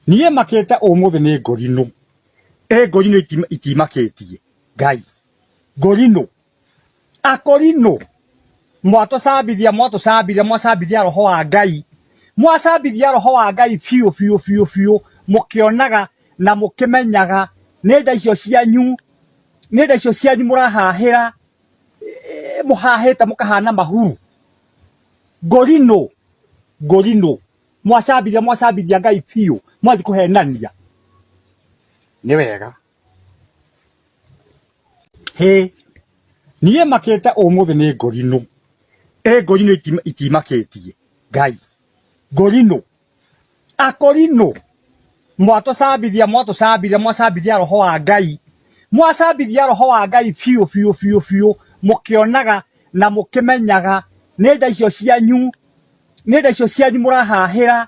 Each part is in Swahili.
niä makete umuthi nä ngorino ngorino itimakätie ngai ngorino akorino mwatåcambithia mwacambithia roho wa ngai mwacambithia roho wa ngai biå må kä onaga na må kä menyaga nä nda icio cianyu må rahahä ra må hahä te må kahana mahuru ngorino mwacambithia ngai biå mwathi kå henania nä wega niä makete umuthi nä ngorino itimakätie ngai ngorino akorino mwatåcambithia mwacambithia roho wa ngai mwacambithia roho wa ngai biå må kä onaga na må kä menyaga nä nda icio cianyu må rahahä ra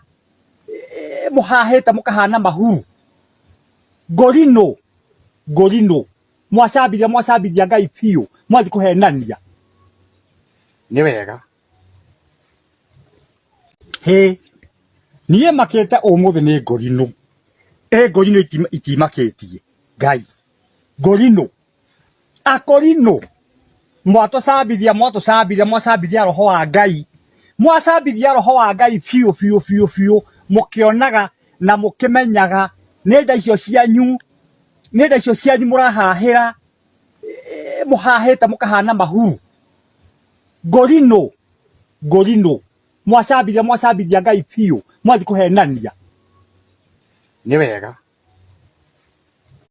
må hahä te må kahana mahuru ngorino mwacambithia ngai biå mwathi kå henania nä wega niä makete umuthi nä ngorino itimakätie ngai ngorino akorino mwatåcambithia mwacambithia roho wa ngai mwacambithia roho wa ngai biå må kä onaga na må kä menyaga nä nda icio cianyu må rahahä ra må hahä te må kahana mahuru ngorino mwacambithia ngai biå mwathi kå henania nä wega